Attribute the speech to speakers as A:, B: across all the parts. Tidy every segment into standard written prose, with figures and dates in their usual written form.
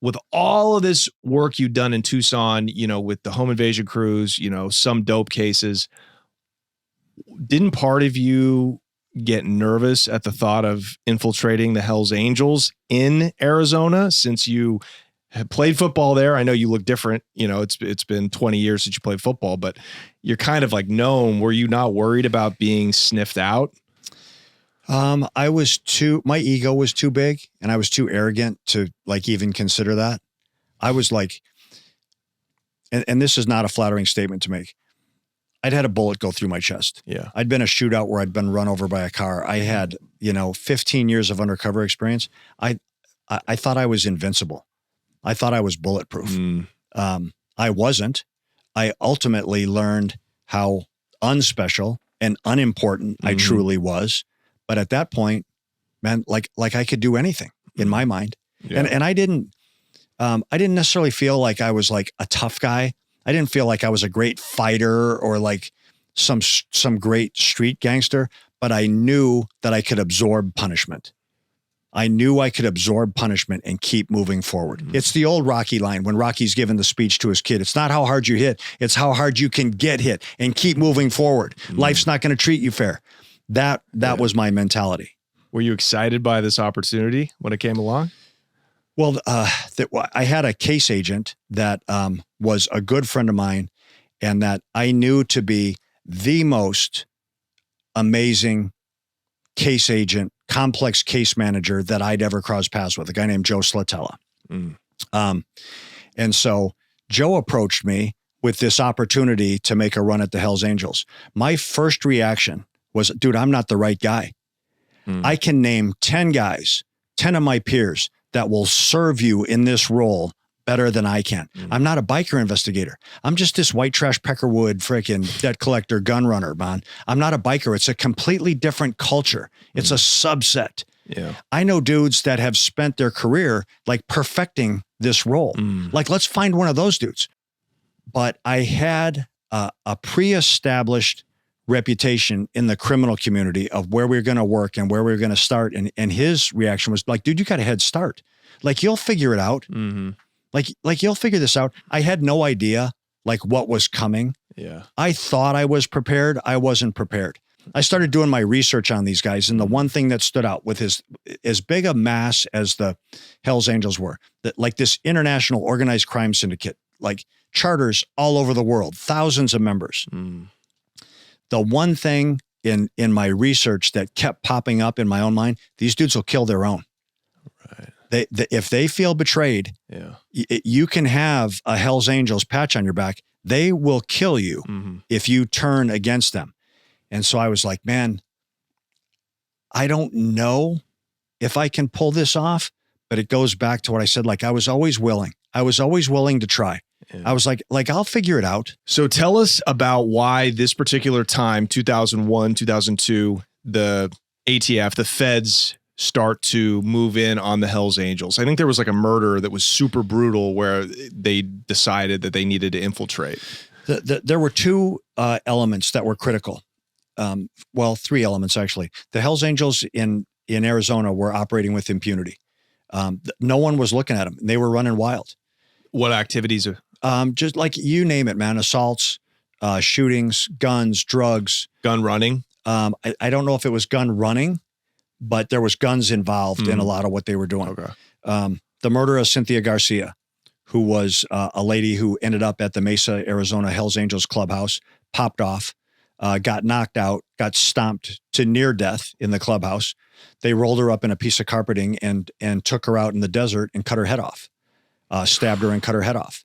A: with all of this work you've done in Tucson, with the home invasion crews, some dope cases, didn't part of you get nervous at the thought of infiltrating the Hells Angels in Arizona since you have played football there? I know you look different. It's been 20 years since you played football, but you're kind of like known. Were you not worried about being sniffed out?
B: My ego was too big and I was too arrogant to like even consider that. I was like, and this is not a flattering statement to make. I'd had a bullet go through my chest.
A: Yeah.
B: I'd been a shootout where I'd been run over by a car. I had, 15 years of undercover experience. I thought I was invincible. I thought I was bulletproof. I wasn't. I ultimately learned how unspecial and unimportant I truly was. But at that point, man, like I could do anything in my mind. Yeah. And I didn't necessarily feel like I was like a tough guy. I didn't feel like I was a great fighter or like some great street gangster, but I knew that I could absorb punishment. I knew I could absorb punishment and keep moving forward. It's the old Rocky line when Rocky's giving the speech to his kid. It's not how hard you hit, it's how hard you can get hit and keep moving forward. Life's not going to treat you fair. That was my mentality.
A: Were you excited by this opportunity when it came along?
B: Well, I had a case agent that was a good friend of mine and that I knew to be the most amazing case agent, complex case manager that I'd ever crossed paths with, a guy named Joe Slatella. And so Joe approached me with this opportunity to make a run at the Hells Angels. My first reaction was, dude, I'm not the right guy. I can name 10 guys, 10 of my peers that will serve you in this role better than I can. I'm not a biker investigator. I'm just this white trash Peckerwood freaking debt collector gun runner, man. I'm not a biker. It's a completely different culture. It's a subset.
A: Yeah.
B: I know dudes that have spent their career like perfecting this role. Like, let's find one of those dudes. But I had a pre-established reputation in the criminal community of where we were going to work and where we were going to start. And his reaction was like, dude, you got a head start. Like, you'll figure it out. Like you'll figure this out. I had no idea like what was coming.
A: Yeah.
B: I thought I was prepared. I wasn't prepared. I started doing my research on these guys. And the one thing that stood out with as big a mass as the Hells Angels were, that like this international organized crime syndicate, like charters all over the world, thousands of members. The one thing in my research that kept popping up in my own mind, these dudes will kill their own.
A: Right.
B: If they feel betrayed, you can have a Hells Angels patch on your back. They will kill you if you turn against them. And so I was like, man, I don't know if I can pull this off, but it goes back to what I said. Like, I was always willing. I was always willing to try. Yeah. I was like, I'll figure it out.
A: So tell us about why this particular time, 2001, 2002, the ATF, the feds start to move in on the Hells Angels. I think there was like a murder that was super brutal where they decided that they needed to infiltrate.
B: There were two elements that were critical. Well, three elements, actually. The Hells Angels in Arizona were operating with impunity. No one was looking at them. They were running wild.
A: What activities?
B: Just like you name it, man. Assaults, shootings, guns, drugs.
A: Gun running?
B: I don't know if it was gun running, but there was guns involved in a lot of what they were doing.
A: Okay.
B: The murder of Cynthia Garcia, who was a lady who ended up at the Mesa, Arizona Hells Angels clubhouse, popped off, got knocked out, got stomped to near death in the clubhouse. They rolled her up in a piece of carpeting and took her out in the desert and cut her head off. Stabbed her and cut her head off.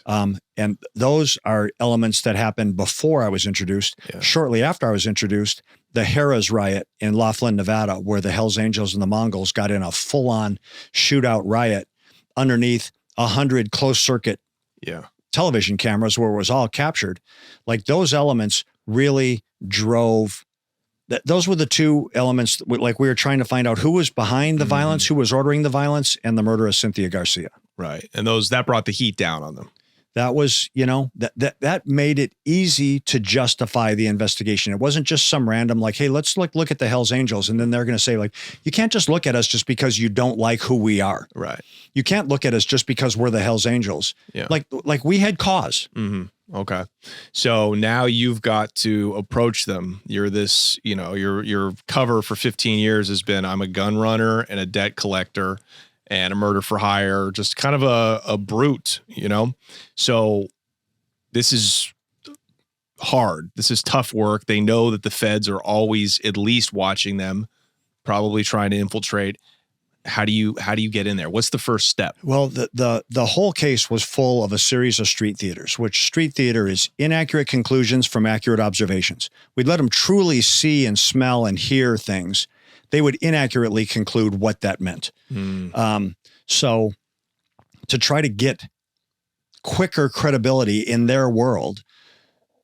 B: And those are elements that happened before I was introduced. Yeah. Shortly after I was introduced, the Harrah's riot in Laughlin, Nevada, where the Hells Angels and the Mongols got in a full-on shootout riot underneath 100 closed-circuit television cameras where it was all captured. Like, those elements really drove... Those were the two elements, like we were trying to find out who was behind the violence, who was ordering the violence, and the murder of Cynthia Garcia.
A: Right. And that brought the heat down on them.
B: That was, that made it easy to justify the investigation. It wasn't just some random like, hey, let's look at the Hells Angels. And then they're going to say like, you can't just look at us just because you don't like who we are.
A: Right.
B: You can't look at us just because we're the Hells Angels.
A: Yeah.
B: Like we had cause.
A: Mm-hmm. Okay. So now you've got to approach them. You're this, your cover for 15 years has been, I'm a gun runner and a debt collector and a murder for hire, just kind of a brute, So this is hard. This is tough work. They know that the feds are always at least watching them, probably trying to infiltrate. How do you get in there? What's the first step?
B: Well, the whole case was full of a series of street theaters, which street theater is inaccurate conclusions from accurate observations. We'd let them truly see and smell and hear things. They would inaccurately conclude what that meant. So to try to get quicker credibility in their world,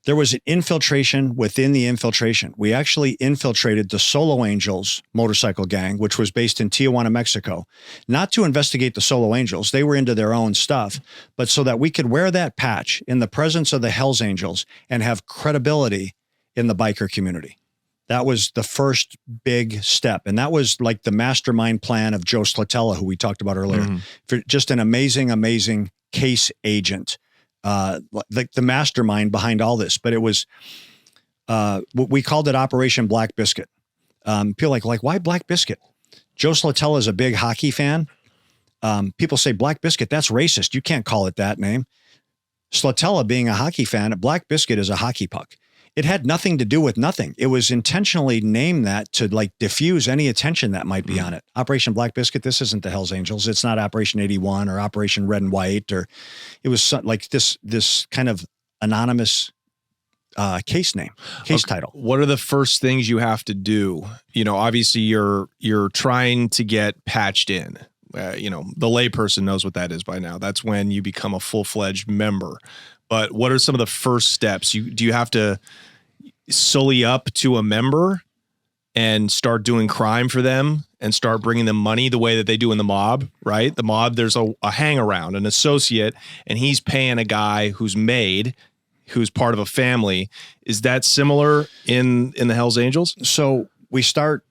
B: there was an infiltration within the infiltration. We actually infiltrated the Solo Angels motorcycle gang, which was based in Tijuana, Mexico, not to investigate the Solo Angels. They were into their own stuff, but so that we could wear that patch in the presence of the Hells Angels and have credibility in the biker community. That was the first big step. And that was like the mastermind plan of Joe Slatella, who we talked about earlier. For just an amazing, amazing case agent, like the mastermind behind all this. But it was, we called it Operation Black Biscuit. People like, why Black Biscuit? Joe Slatella is a big hockey fan. People say Black Biscuit, that's racist. You can't call it that name. Slatella being a hockey fan, Black Biscuit is a hockey puck. It had nothing to do with nothing. It was intentionally named that to like diffuse any attention that might be on it. Operation Black Biscuit, this isn't the Hells Angels. It's not Operation 81 or Operation Red and White, or it was like this kind of anonymous case title.
A: What are the first things you have to do? Obviously you're trying to get patched in. The layperson knows what that is by now. That's when you become a full-fledged member. But what are some of the first steps? Do you have to sully up to a member and start doing crime for them and start bringing them money the way that they do in the mob, right? The mob, there's a hangaround, an associate, and he's paying a guy who's part of a family. Is that similar in the Hells Angels?
B: So we start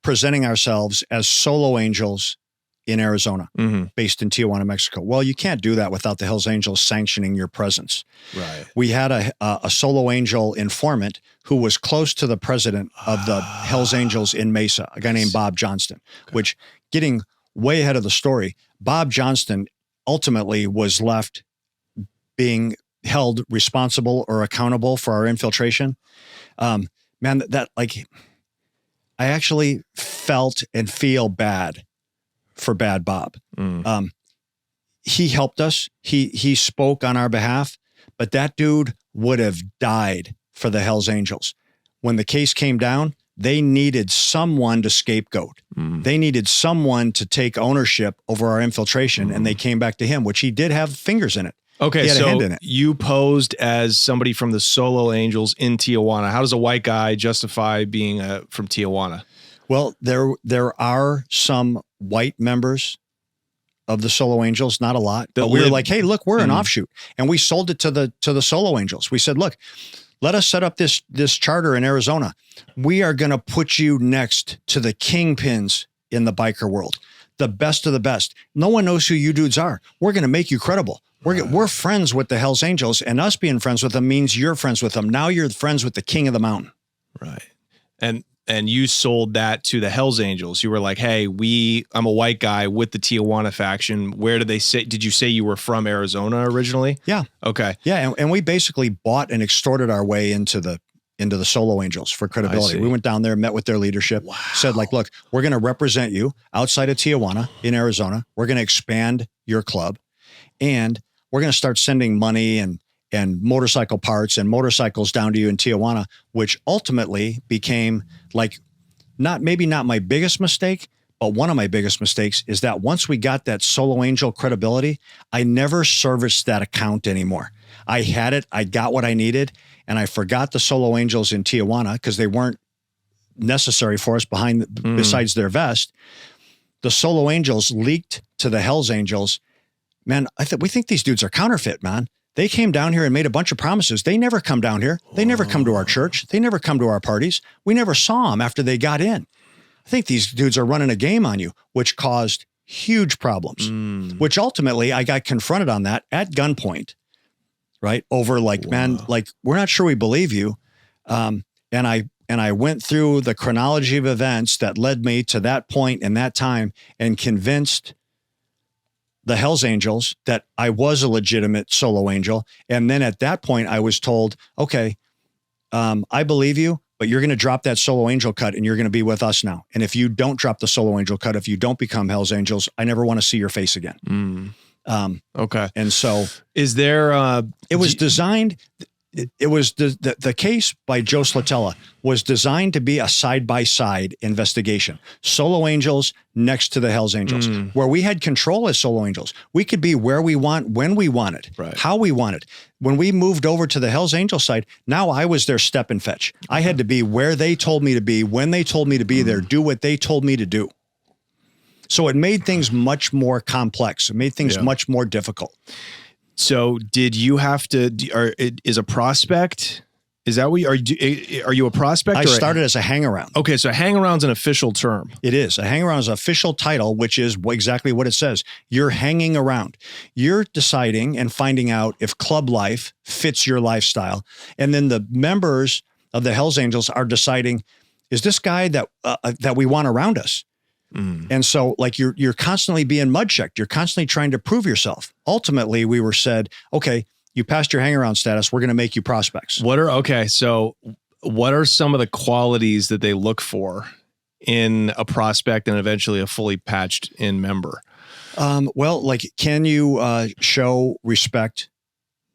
B: presenting ourselves as Solo Angels in Arizona, based in Tijuana, Mexico. Well, you can't do that without the Hells Angels sanctioning your presence.
A: Right.
B: We had a Solo Angel informant who was close to the president of the Hells Angels in Mesa, a guy named Bob Johnston, which, getting way ahead of the story, Bob Johnston ultimately was left being held responsible or accountable for our infiltration. Man, I actually felt and feel bad for Bad Bob. He helped us. He spoke on our behalf, but that dude would have died for the Hells Angels. When the case came down, they needed someone to scapegoat. They needed someone to take ownership over our infiltration, and they came back to him, which he did have fingers in it.
A: Okay,
B: he had a hand
A: so
B: in it.
A: You posed as somebody from the Solo Angels in Tijuana. How does a white guy justify being from Tijuana?
B: Well, there are some white members of the Solo Angels, not a lot, but we were like, hey, look, we're an offshoot. And we sold it to the Solo Angels. We said, look, let us set up this charter in Arizona. We are going to put you next to the kingpins in the biker world, the best of the best. No one knows who you dudes are. We're going to make you credible. We're friends with the Hells Angels, and us being friends with them means you're friends with them. Now you're friends with the king of the mountain.
A: Right. And you sold that to the Hells Angels. You were like, hey, I'm a white guy with the Tijuana faction. Where did you say you were from Arizona originally?
B: Yeah.
A: Okay.
B: Yeah. And we basically bought and extorted our way into the Solo Angels for credibility. We went down there, met with their leadership, said like, look, we're going to represent you outside of Tijuana in Arizona. We're going to expand your club, and we're going to start sending money and motorcycle parts and motorcycles down to you in Tijuana, which ultimately became like maybe not my biggest mistake, but one of my biggest mistakes is that once we got that Solo Angel credibility, I never serviced that account anymore. I had it, I got what I needed, and I forgot the Solo Angels in Tijuana because they weren't necessary for us besides their vest. The Solo Angels leaked to the Hells Angels man, we think these dudes are counterfeit, man. They came down here and made a bunch of promises. They never come down here. They never come to our church. They never come to our parties. We never saw them after they got in. I think these dudes are running a game on you, which caused huge problems, which ultimately I got confronted on that at gunpoint, right? Over like, man, like, we're not sure we believe you. And I went through the chronology of events that led me to that point in that time and convinced the Hells Angels that I was a legitimate solo angel. And then at that point I was told, okay, I believe you, but you're going to drop that solo angel cut and you're going to be with us now. And if you don't drop the solo angel cut, if you don't become Hells Angels, I never want to see your face again.
A: Okay.
B: And so
A: is there,
B: it was designed, it was the case by Joe Slatella was designed to be a side-by-side investigation. Solo Angels next to the Hells Angels, where we had control as Solo Angels. We could be where we want, when we wanted, how we wanted. When we moved over to the Hells Angel side, now I was their step and fetch. I had to be where they told me to be, when they told me to be there, do what they told me to do. So it made things much more complex. It made things much more difficult.
A: So did you have to, is a prospect, is that what are you a prospect?
B: I started as a hang-around.
A: Okay, so hang-around's an official term.
B: It is. A hang-around is an official title, which is exactly what it says. You're hanging around. You're deciding and finding out if club life fits your lifestyle. And then the members of the Hells Angels are deciding, is this guy that we want around us? And so like you're constantly being mud checked. You're constantly trying to prove yourself. Ultimately, we were said, okay, you passed your hang around status. We're going to make you prospects.
A: So what are some of the qualities that they look for in a prospect and eventually a fully patched in member?
B: Well, like, can you show respect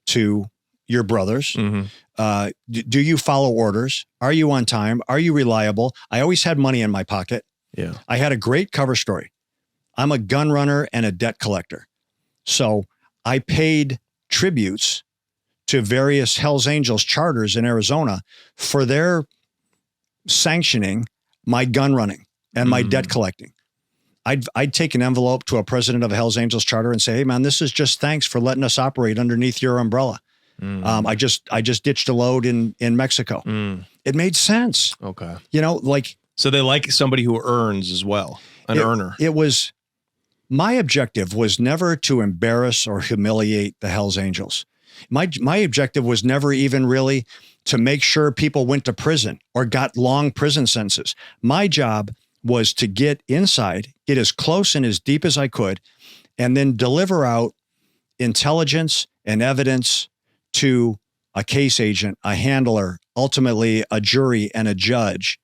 B: to your brothers? Do you follow orders? Are you on time? Are you reliable? I always had money in my pocket.
A: Yeah.
B: I had a great cover story. I'm a gun runner and a debt collector. So I paid tributes to various Hells Angels charters in Arizona for their sanctioning my gun running and my debt collecting. I'd take an envelope to a president of a Hells Angels charter and say, hey man, this is just thanks for letting us operate underneath your umbrella. I just ditched a load in Mexico. It made sense.
A: Okay.
B: You know, like,
A: so they like somebody who earns as well, an earner.
B: It was, my objective was never to embarrass or humiliate the Hells Angels. My objective was never even really to make sure people went to prison or got long prison sentences. My job was to get inside, get as close and as deep as I could, and then deliver out intelligence and evidence to a case agent, a handler, ultimately a jury and a judge.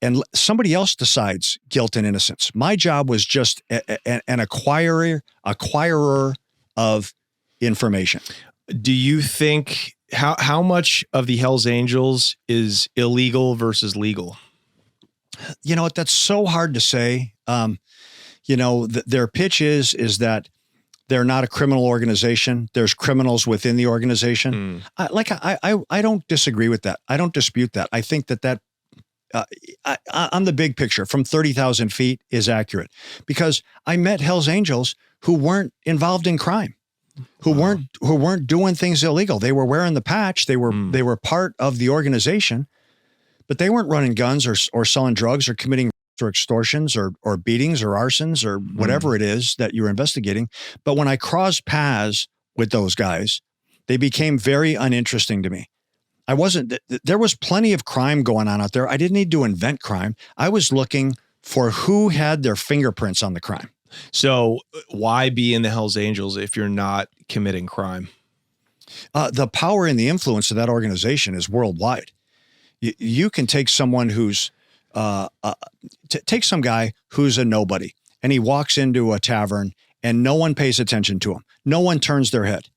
B: And somebody else decides guilt and innocence. My job was just an acquirer of information.
A: Do you think how much of the Hells Angels is illegal versus legal?
B: You know, that's so hard to say. You know, their pitch is that they're not a criminal organization. There's criminals within the organization. I don't disagree with that. I don't dispute that. I think that on the big picture from 30,000 feet is accurate, because I met Hells Angels who weren't involved in crime, who weren't doing things illegal. They were wearing the patch. They were part of the organization, but they weren't running guns or selling drugs or committing or extortions or beatings or arsons or whatever it is that you're investigating. But when I crossed paths with those guys, they became very uninteresting to me. There was plenty of crime going on out there. I didn't need to invent crime. I was looking for who had their fingerprints on the crime.
A: So why be in the Hells Angels if you're not committing crime?
B: The power and the influence of that organization is worldwide. You can take someone who's, take some guy who's a nobody and he walks into a tavern and no one pays attention to him. No one turns their head.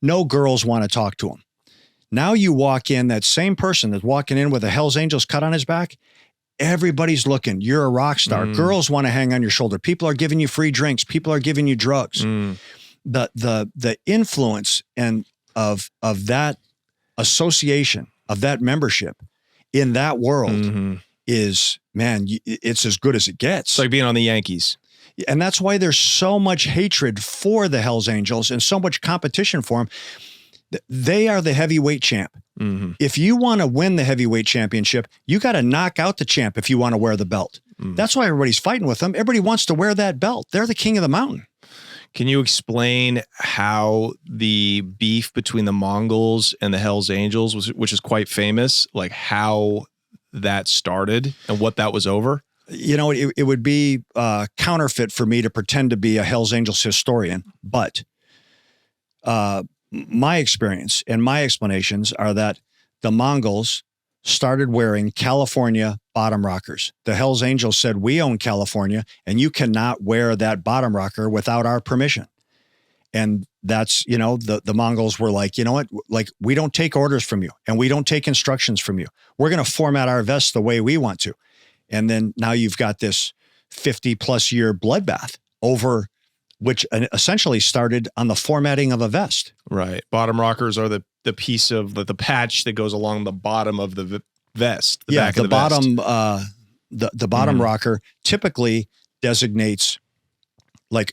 B: No girls want to talk to him. Now you walk in, that same person that's walking in with a Hells Angels cut on his back, everybody's looking. You're a rock star. Girls want to hang on your shoulder. People are giving you free drinks. People are giving you drugs. The influence of that association, of that membership in that world is, man, it's as good as it gets.
A: It's like being on the Yankees.
B: And that's why there's so much hatred for the Hells Angels and so much competition for them. They are the heavyweight champ.
A: Mm-hmm.
B: If you want to win the heavyweight championship, you got to knock out the champ if you want to wear the belt.
A: Mm-hmm.
B: That's why everybody's fighting with them. Everybody wants to wear that belt. They're the king of the mountain.
A: Can you explain how the beef between the Mongols and the Hells Angels, which is quite famous, like how that started and what that was over?
B: You know, it would be counterfeit for me to pretend to be a Hells Angels historian, but my experience and my explanations are that the Mongols started wearing California bottom rockers. The Hells Angels said, we own California and you cannot wear that bottom rocker without our permission. And that's, you know, the Mongols were like, you know what, like we don't take orders from you and we don't take instructions from you. We're going to format our vests the way we want to. And then now you've got this 50+ year bloodbath over which essentially started on the formatting of a vest.
A: Right. Bottom rockers are the piece of the patch that goes along the bottom of the vest. The back of the
B: bottom,
A: vest.
B: The bottom rocker typically designates like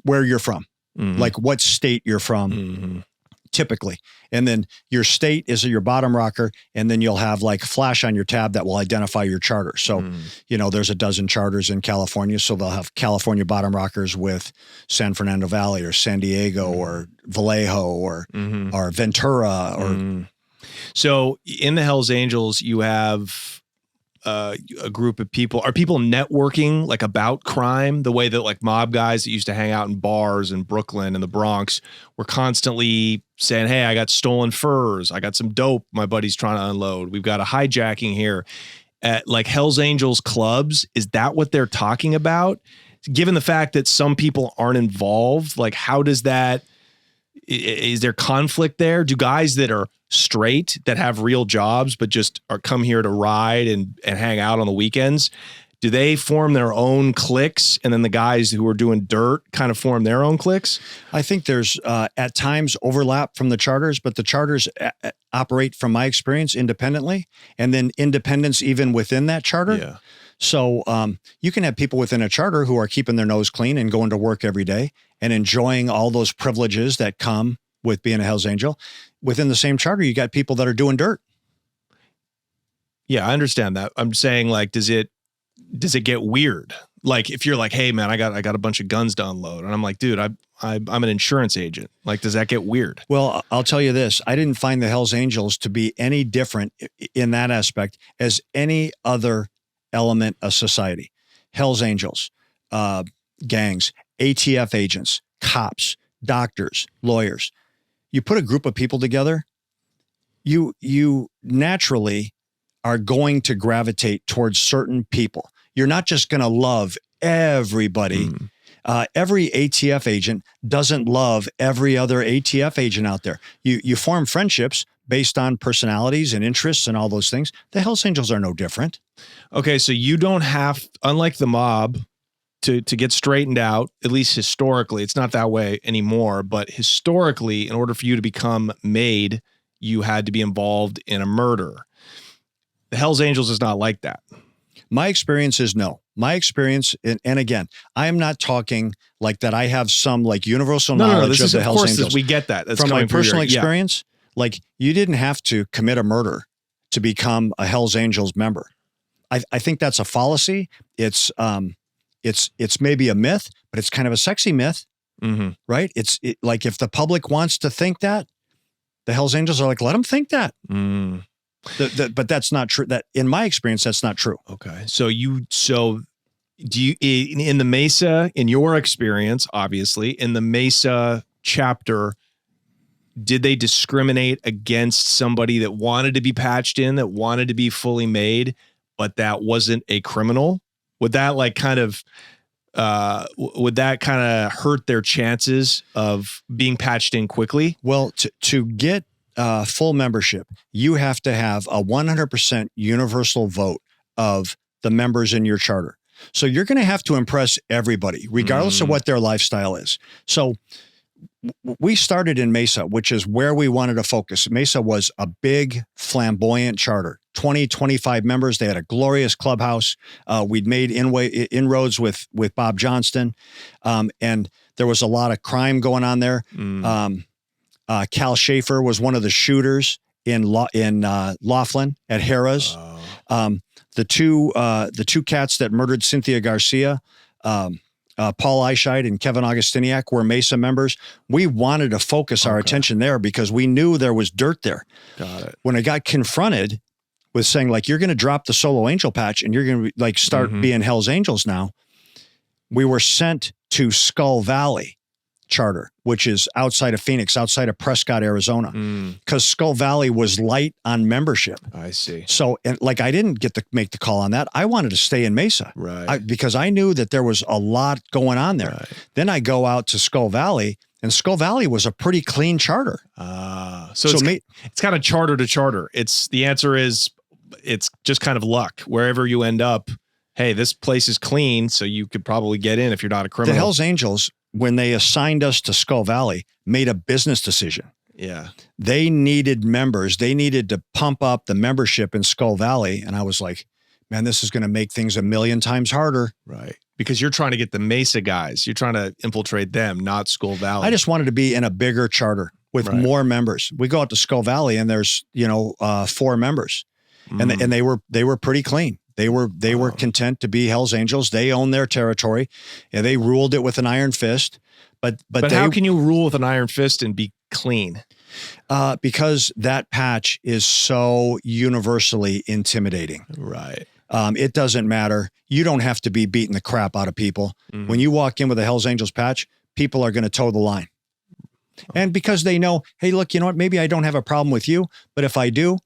B: where you're from, like what state you're from, typically. And then your state is your bottom rocker, and then you'll have like flash on your tab that will identify your charter. So, you know, there's a dozen charters in California, so they'll have California bottom rockers with San Fernando Valley or San Diego or Vallejo or Ventura or.
A: So in the Hells Angels, you have a group of people. Are people networking like about crime the way that like mob guys that used to hang out in bars in Brooklyn and the Bronx were constantly saying, hey, I got stolen furs. I got some dope my buddy's trying to unload. We've got a hijacking here. At like Hells Angels clubs, is that what they're talking about? Given the fact that some people aren't involved, like how does that, is there conflict there? Do guys that are straight, that have real jobs, but just are come here to ride and hang out on the weekends, do they form their own cliques? And then the guys who are doing dirt kind of form their own cliques?
B: I think there's at times overlap from the charters, but the charters operate, from my experience, independently, and then independence even within that charter.
A: Yeah.
B: So you can have people within a charter who are keeping their nose clean and going to work every day and enjoying all those privileges that come with being a Hells Angel. Within the same charter, you got people that are doing dirt.
A: Yeah, I understand that. I'm saying, like, does it get weird? Like, if you're like, hey man, I got a bunch of guns to unload, and I'm like, dude, I'm an insurance agent. Like, does that get weird?
B: Well, I'll tell you this: I didn't find the Hells Angels to be any different in that aspect as any other element of society. Hells Angels, gangs, ATF agents, cops, doctors, lawyers. You put a group of people together, you naturally are going to gravitate towards certain people. You're not just going to love everybody. Every ATF agent doesn't love every other ATF agent out there. You form friendships based on personalities and interests and all those things. The Hells Angels are no different.
A: Okay, so you don't have, unlike the mob, to get straightened out, at least historically. It's not that way anymore, but historically, in order for you to become made, you had to be involved in a murder. The Hells Angels is not like that.
B: My experience is no. My experience, and again, I am not talking like that I have some like universal knowledge of the Hells Angels.
A: We get that. That's
B: from my personal
A: your,
B: experience. Like, you didn't have to commit a murder to become a Hells Angels member. I think that's a fallacy. It's maybe a myth, but it's kind of a sexy myth, right? It's like, if the public wants to think that, the Hells Angels are like, let them think that. But that's not true. That, in my experience, that's not true.
A: Okay. So do you, in the Mesa, in your experience, obviously, in the Mesa chapter, did they discriminate against somebody that wanted to be patched in, that wanted to be fully made, but that wasn't a criminal? Would that like kind of hurt their chances of being patched in quickly?
B: Well, to get full membership, you have to have a 100% universal vote of the members in your charter. So you're going to have to impress everybody, regardless of what their lifestyle is. So we started in Mesa, which is where we wanted to focus. Mesa was a big, flamboyant charter. 20, 25 members. They had a glorious clubhouse. We'd made inroads with Bob Johnston. And there was a lot of crime going on there. Cal Schaefer was one of the shooters in Laughlin at Harrah's. The two cats that murdered Cynthia Garcia, Paul Eichheit and Kevin Augustiniak, were Mesa members. We wanted to focus our attention there because we knew there was dirt there.
A: Got it.
B: When I got confronted with saying, like, you're going to drop the Solo Angel patch and you're going to like start being Hell's Angels now, we were sent to Skull Valley charter, which is outside of Phoenix, outside of Prescott, Arizona, because Skull Valley was light on membership.
A: I see.
B: So, and like, I didn't get to make the call on that. I wanted to stay in Mesa,
A: right?
B: Because I knew that there was a lot going on there. Right. Then I go out to Skull Valley, and Skull Valley was a pretty clean charter.
A: So it's kind of charter to charter. The answer is it's just kind of luck. Wherever you end up, hey, this place is clean, so you could probably get in if you're not a criminal.
B: The Hells Angels, when they assigned us to Skull Valley, made a business decision.
A: Yeah.
B: They needed members. They needed to pump up the membership in Skull Valley. And I was like, man, this is going to make things 1,000,000 times harder.
A: Right. Because you're trying to get the Mesa guys. You're trying to infiltrate them, not Skull Valley.
B: I just wanted to be in a bigger charter with more members. We go out to Skull Valley and there's, 4 members. And they were pretty clean. They were content to be Hell's Angels. They owned their territory, and they ruled it with an iron fist. But
A: how can you rule with an iron fist and be clean?
B: Because that patch is so universally intimidating.
A: Right.
B: It doesn't matter. You don't have to be beating the crap out of people. When you walk in with a Hell's Angels patch, people are going to toe the line. And because they know, hey, look, you know what? Maybe I don't have a problem with you, but if I do,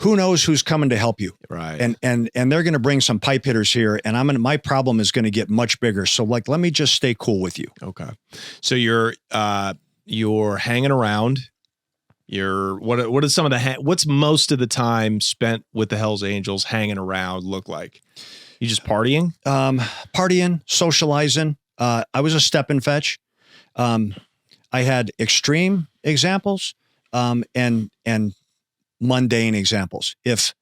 B: who knows who's coming to help you?
A: Right.
B: And they're going to bring some pipe hitters here, and my problem is going to get much bigger. So like, let me just stay cool with you.
A: Okay. So you're hanging around. What is some of what's most of the time spent with the Hells Angels hanging around look like? You just partying?
B: Partying, socializing. I was a step and fetch. I had extreme examples, and mundane examples. If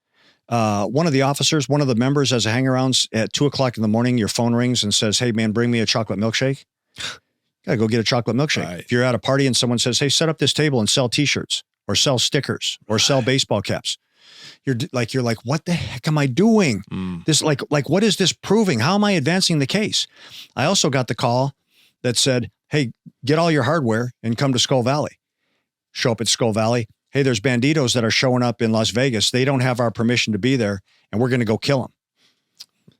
B: one of the members has a hangarounds at 2:00 in the morning, your phone rings and says, hey man, bring me a chocolate milkshake. Gotta go get a chocolate milkshake. Right. If you're at a party and someone says, hey, set up this table and sell t-shirts or sell stickers or sell baseball caps. You're like, what the heck am I doing? This like, what is this proving? How am I advancing the case? I also got the call that said, hey, get all your hardware and come to Skull Valley. Show up at Skull Valley. Hey, there's bandidos that are showing up in Las Vegas. They don't have our permission to be there, and we're going to go kill them.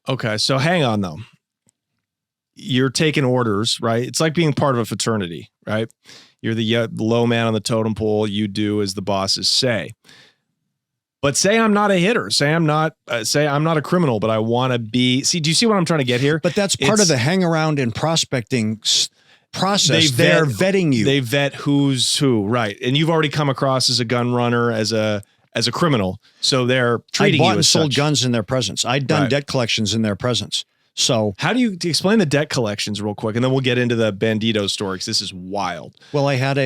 B: Okay,
A: so hang on, though. You're taking orders, right? It's like being part of a fraternity, right? You're the low man on the totem pole. You do as the bosses say. But say I'm not a hitter. Say I'm not a criminal, but I want to be. See, do you see what I'm trying to get here?
B: But that's part of the hang around and prospecting process. They're vetting you.
A: They vet who's who, right? And you've already come across as a gun runner, as a criminal, so they're treating you as
B: I bought and sold
A: such.
B: Guns in their presence. I'd done debt collections in their presence. So
A: how do you explain the debt collections real quick, and then we'll get into the Bandido story because this is wild.
B: Well, I had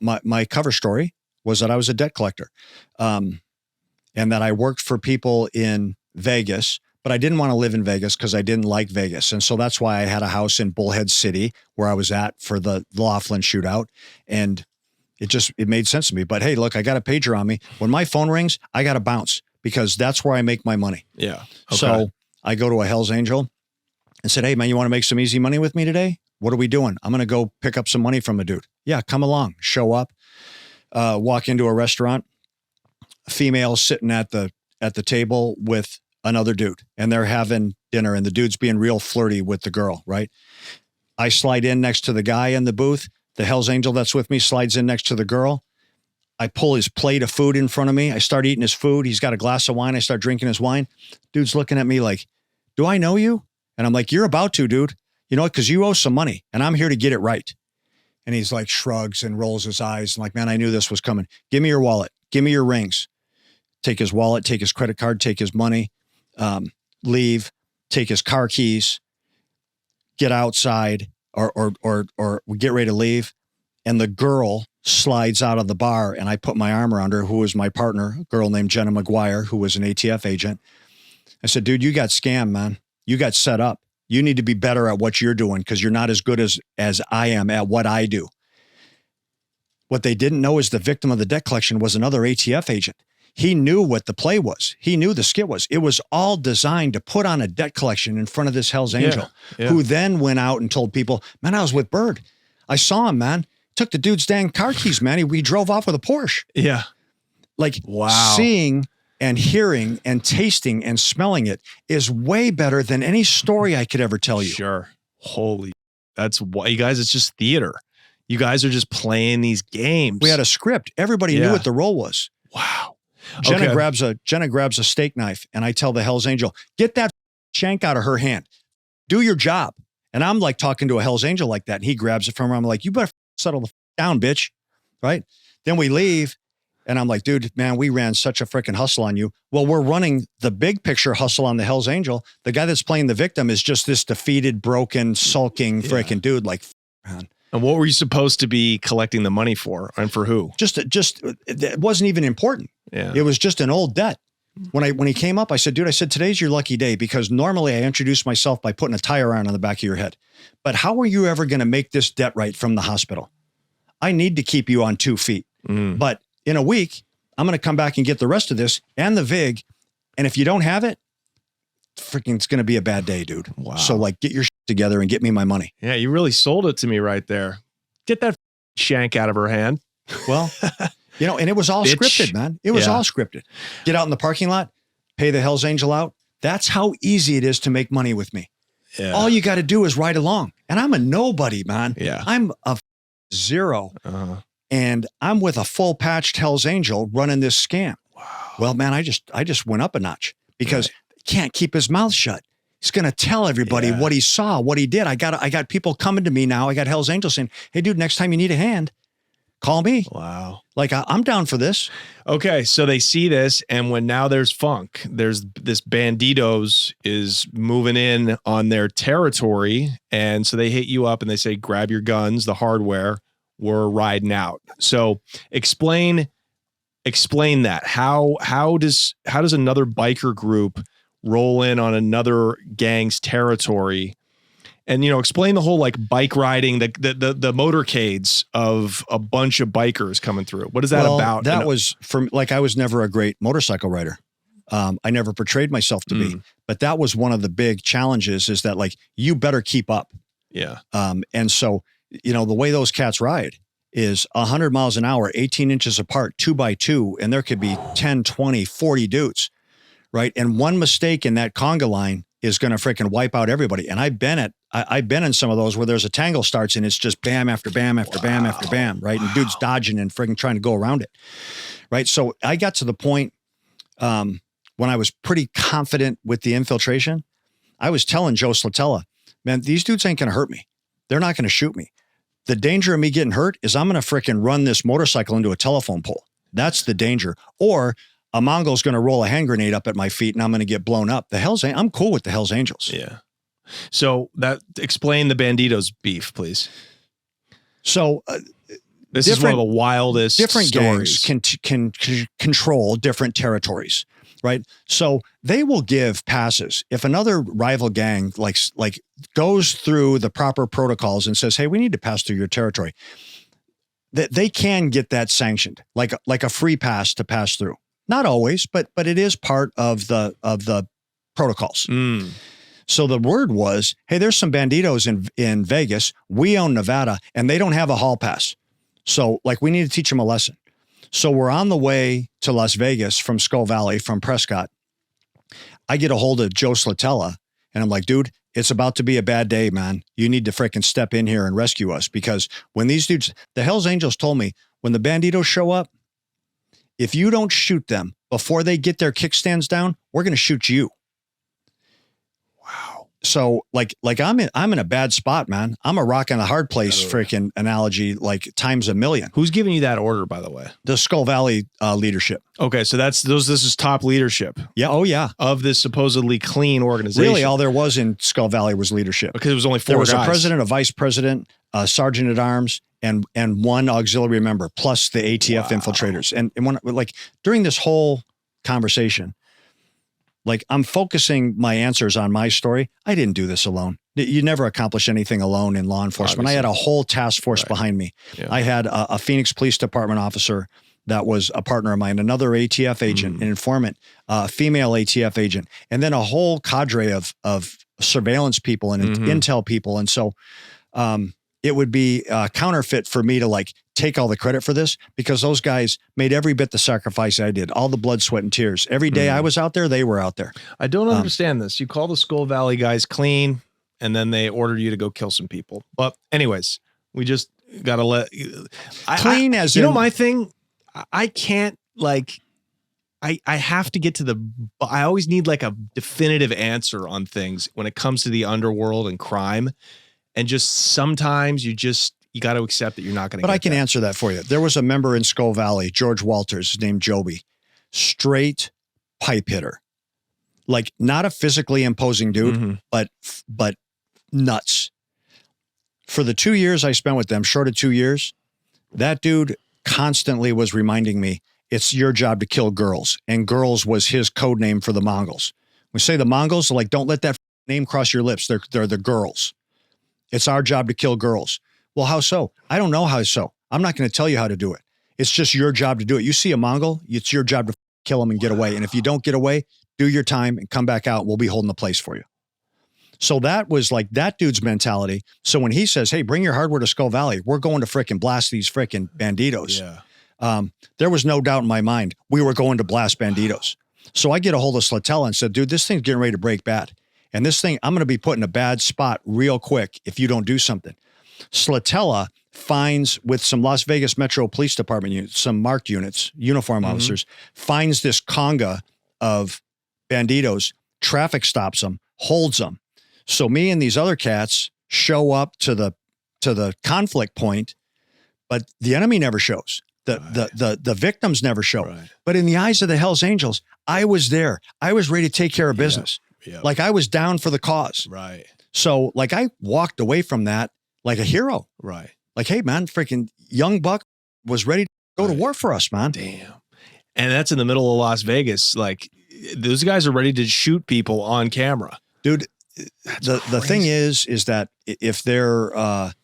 B: my cover story was that I was a debt collector, and that I worked for people in Vegas. But I didn't want to live in Vegas because I didn't like Vegas. And so that's why I had a house in Bullhead City where I was at for the Laughlin shootout. And it made sense to me. But hey, look, I got a pager on me. When my phone rings, I got to bounce because that's where I make my money.
A: Yeah. Okay.
B: So I go to a Hell's Angel and said, hey, man, you want to make some easy money with me today? What are we doing? I'm going to go pick up some money from a dude. Yeah, come along. Show up, walk into a restaurant, a female sitting at the table with another dude, and they're having dinner, and the dude's being real flirty with the girl, right? I slide in next to the guy in the booth. The Hell's Angel that's with me slides in next to the girl. I pull his plate of food in front of me. I start eating his food. He's got a glass of wine. I start drinking his wine. Dude's looking at me like, do I know you? And I'm like, you're about to, dude. You know what? Because you owe some money, and I'm here to get it right. And he's like, shrugs and rolls his eyes. And like, man, I knew this was coming. Give me your wallet. Give me your rings. Take his wallet, take his credit card, take his money. Leave, take his car keys, get outside or get ready to leave. And the girl slides out of the bar, and I put my arm around her, who was my partner, a girl named Jenna McGuire, who was an ATF agent. I said, dude, you got scammed, man. You got set up. You need to be better at what you're doing because you're not as good as I am at what I do. What they didn't know is the victim of the debt collection was another ATF agent. He knew what the play was. He knew the skit was. It was all designed to put on a debt collection in front of this Hell's Angel, who then went out and told people, man, I was with Bird. I saw him, man. Took the dude's dang car keys, man. We drove off with a Porsche.
A: Yeah.
B: Like, seeing and hearing and tasting and smelling it is way better than any story I could ever tell you.
A: Sure. Holy, that's why, you guys, it's just theater. You guys are just playing these games.
B: We had a script. Everybody knew what the role was.
A: Wow.
B: Jenna grabs a steak knife, and I tell the Hell's Angel, get that shank out of her hand. Do your job. And I'm like talking to a Hell's Angel like that, and he grabs it from her. I'm like, you better settle the down, bitch. Right? Then we leave. And I'm like, dude, man, we ran such a freaking hustle on you. Well, we're running the big picture hustle on the Hell's Angel. The guy that's playing the victim is just this defeated, broken, sulking freaking dude. Like, man.
A: And what were you supposed to be collecting the money for, and for who?
B: Just it wasn't even important.
A: Yeah.
B: It was just an old debt. When he came up, I said, dude, today's your lucky day because normally I introduce myself by putting a tire iron on the back of your head. But how are you ever going to make this debt right from the hospital? I need to keep you on 2 feet. But in a week, I'm going to come back and get the rest of this and the VIG. And if you don't have it, freaking, it's going to be a bad day, dude.
A: Wow.
B: So like, get your shit together and get me my money.
A: Yeah, you really sold it to me right there. Get that shank out of her hand.
B: Well, and it was all scripted, man. It was all scripted. Get out in the parking lot, pay the Hell's Angel out. That's how easy it is to make money with me. Yeah. All you got to do is ride along. And I'm a nobody, man.
A: Yeah.
B: I'm a zero. And I'm with a full patched Hell's Angel running this scam. Wow. Well, man, I just went up a notch because he can't keep his mouth shut. He's going to tell everybody what he saw, what he did. I got people coming to me now. I got Hell's Angels saying, hey, dude, next time you need a hand, call me.
A: Wow.
B: Like, I'm down for this.
A: Okay. So they see this, and when now there's funk, there's this Bandidos is moving in on their territory. And so they hit you up and they say, grab your guns, the hardware, we're riding out. So explain that. How does another biker group roll in on another gang's territory? And, explain the whole like bike riding, the motorcades of a bunch of bikers coming through. What is that about?
B: That was I was never a great motorcycle rider. I never portrayed myself to be, but that was one of the big challenges is that like, you better keep up.
A: Yeah.
B: And so, the way those cats ride is 100 miles an hour, 18 inches apart, 2x2. And there could be 10, 20, 40 dudes. Right. And one mistake in that conga line is going to freaking wipe out everybody. And I've been in some of those where there's a tangle starts and it's just bam after bam after bam after bam. Right. And dudes dodging and freaking trying to go around it. Right. So I got to the point when I was pretty confident with the infiltration. I was telling Joe Slatella, man, these dudes ain't going to hurt me. They're not going to shoot me. The danger of me getting hurt is I'm going to freaking run this motorcycle into a telephone pole. That's the danger. Or a Mongol's going to roll a hand grenade up at my feet and I'm going to get blown up. I'm cool with the Hell's Angels.
A: Yeah. So explain the Bandidos beef, please.
B: So
A: this is one of the wildest
B: different
A: stories.
B: Gangs can control different territories, right? So they will give passes. If another rival gang like goes through the proper protocols and says, hey, we need to pass through your territory, that they can get that sanctioned, like a free pass to pass through. Not always, but it is part of the protocols. So the word was, hey, there's some Bandidos in Vegas. We own Nevada, and they don't have a hall pass. So like we need to teach them a lesson. So we're on the way to Las Vegas from Skull Valley, from Prescott. I get a hold of Joe Slatella, and I'm like, dude, it's about to be a bad day, man. You need to freaking step in here and rescue us because when these dudes, the Hell's Angels told me, when the Bandidos show up, if you don't shoot them before they get their kickstands down, we're going to shoot you. Wow. So like I'm in a bad spot, man. I'm a rock in a hard place freaking analogy, like times a million.
A: Who's giving you that order, by the way?
B: The Skull Valley leadership.
A: Okay. So this is top leadership.
B: Yeah. Oh yeah.
A: Of this supposedly clean organization.
B: Really all there was in Skull Valley was leadership.
A: Because it was only 4
B: There was
A: guys.
B: a president, a vice president, a sergeant at arms, and one auxiliary member plus the ATF infiltrators. And when, like, during this whole conversation, like, I'm focusing my answers on my story. I didn't do this alone. You never accomplish anything alone in law enforcement.
A: Obviously.
B: I had a whole task force behind me.
A: Yeah.
B: I had a Phoenix Police Department officer that was a partner of mine, another ATF agent, an informant, a female ATF agent, and then a whole cadre of surveillance people and intel people. And so it would be counterfeit for me to, like, take all the credit for this, because those guys made every bit the sacrifice I did, all the blood, sweat, and tears. Every day I was out there, they were out there.
A: I don't understand this. You call the Skull Valley guys clean, and then they ordered you to go kill some people. But anyways, we just got to let...
B: Clean as
A: you
B: in...
A: know, my thing, I can't, like... I have to get to the... I always need, like, a definitive answer on things when it comes to the underworld and crime. And just sometimes you got to accept that you're not going to get
B: But I can answer that for you. There was a member in Skull Valley, George Walters, named Joby, straight pipe hitter. Like, not a physically imposing dude, but nuts. For the 2 years I spent with them, short of 2 years, that dude constantly was reminding me, it's your job to kill girls. And girls was his code name for the Mongols. We say the Mongols, like, don't let that name cross your lips. They're the girls. It's our job to kill girls. Well, how so? I don't know how so. I'm not going to tell you how to do it. It's just your job to do it. You see a Mongol, it's your job to kill him and get away. And if you don't get away, do your time and come back out. We'll be holding the place for you. So that was like that dude's mentality. So when he says, hey, bring your hardware to Skull Valley, we're going to frickin' blast these frickin' bandidos.
A: Yeah.
B: There was no doubt in my mind we were going to blast bandidos. So I get a hold of Slatella and said, dude, this thing's getting ready to break bad. And this thing, I'm going to be put in a bad spot real quick if you don't do something. Slatella finds, with some Las Vegas Metro Police Department units, some marked units, uniform officers, finds this conga of bandidos, traffic stops them, holds them. So me and these other cats show up to the conflict point, but the enemy never shows. The victims never show.
A: Right.
B: But in the eyes of the Hells Angels, I was there. I was ready to take care of business.
A: Yeah.
B: Like, I was down for the cause.
A: Right.
B: So, like, I walked away from that like a hero.
A: Right.
B: Like, hey, man, freaking young buck was ready to go to war for us, man.
A: Damn. And that's in the middle of Las Vegas. Like, those guys are ready to shoot people on camera.
B: Dude, the thing is that if they're a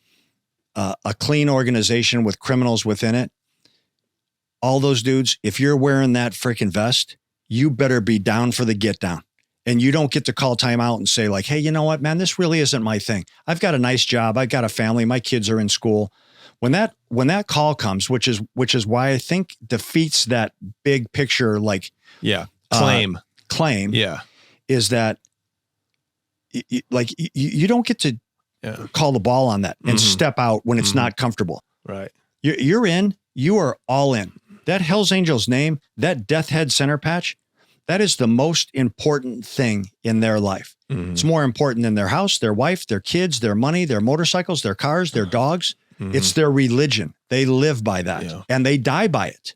B: clean organization with criminals within it, all those dudes, if you're wearing that freaking vest, you better be down for the get down. And you don't get to call time out and say, like, hey, you know what, man, this really isn't my thing. I've got a nice job. I've got a family. My kids are in school. When that call comes, which is why I think defeats that big picture, like,
A: claim,
B: is that you don't get to call the ball on that and step out when it's not comfortable.
A: Right.
B: You're in. You are all in. That Hells Angels name, that death head center patch, that is the most important thing in their life. It's more important than their house, their wife, their kids, their money, their motorcycles, their cars, their dogs. It's their religion. They live by that and they die by it.